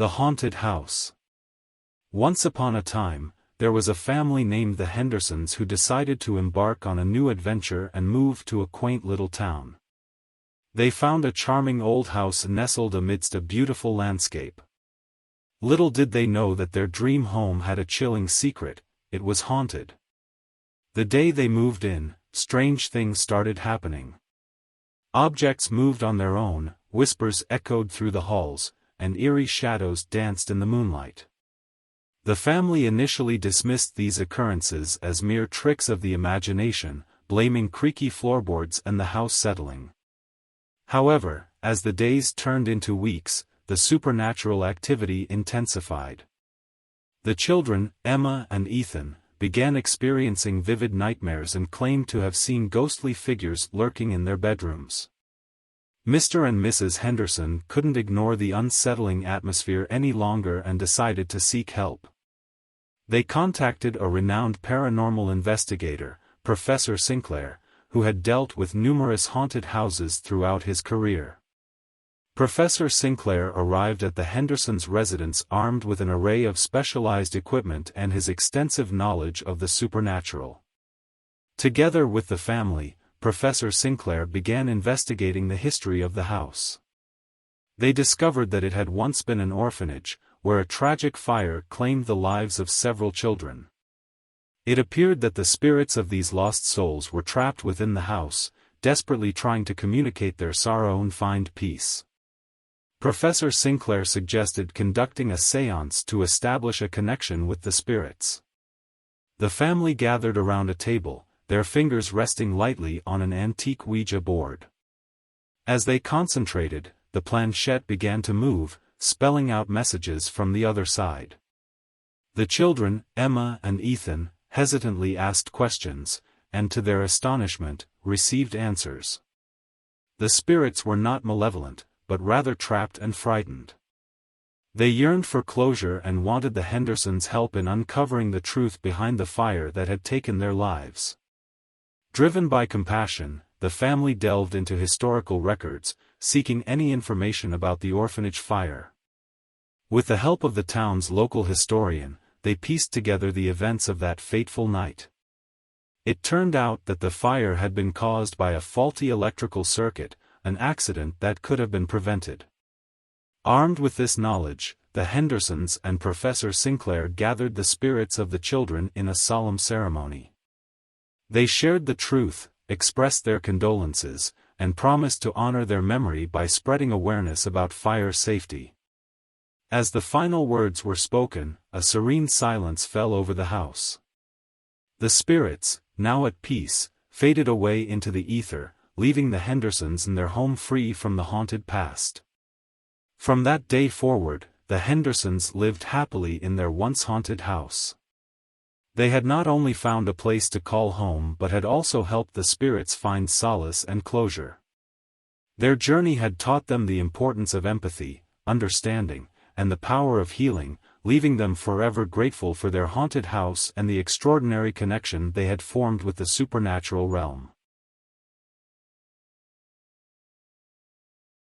The Haunted House. Once upon a time, there was a family named the Hendersons who decided to embark on a new adventure and move to a quaint little town. They found a charming old house nestled amidst a beautiful landscape. Little did they know that their dream home had a chilling secret: it was haunted. The day they moved in, strange things started happening. Objects moved on their own, whispers echoed through the halls, and eerie shadows danced in the moonlight. The family initially dismissed these occurrences as mere tricks of the imagination, blaming creaky floorboards and the house settling. However, as the days turned into weeks, the supernatural activity intensified. The children, Emma and Ethan, began experiencing vivid nightmares and claimed to have seen ghostly figures lurking in their bedrooms. Mr. and Mrs. Henderson couldn't ignore the unsettling atmosphere any longer and decided to seek help. They contacted a renowned paranormal investigator, Professor Sinclair, who had dealt with numerous haunted houses throughout his career. Professor Sinclair arrived at the Hendersons' residence armed with an array of specialized equipment and his extensive knowledge of the supernatural. Together with the family, Professor Sinclair began investigating the history of the house. They discovered that it had once been an orphanage, where a tragic fire claimed the lives of several children. It appeared that the spirits of these lost souls were trapped within the house, desperately trying to communicate their sorrow and find peace. Professor Sinclair suggested conducting a séance to establish a connection with the spirits. The family gathered around a table, their fingers resting lightly on an antique Ouija board. As they concentrated, the planchette began to move, spelling out messages from the other side. The children, Emma and Ethan, hesitantly asked questions, and to their astonishment, received answers. The spirits were not malevolent, but rather trapped and frightened. They yearned for closure and wanted the Hendersons' help in uncovering the truth behind the fire that had taken their lives. Driven by compassion, the family delved into historical records, seeking any information about the orphanage fire. With the help of the town's local historian, they pieced together the events of that fateful night. It turned out that the fire had been caused by a faulty electrical circuit, an accident that could have been prevented. Armed with this knowledge, the Hendersons and Professor Sinclair gathered the spirits of the children in a solemn ceremony. They shared the truth, expressed their condolences, and promised to honor their memory by spreading awareness about fire safety. As the final words were spoken, a serene silence fell over the house. The spirits, now at peace, faded away into the ether, leaving the Hendersons in their home free from the haunted past. From that day forward, the Hendersons lived happily in their once haunted house. They had not only found a place to call home but had also helped the spirits find solace and closure. Their journey had taught them the importance of empathy, understanding, and the power of healing, leaving them forever grateful for their haunted house and the extraordinary connection they had formed with the supernatural realm.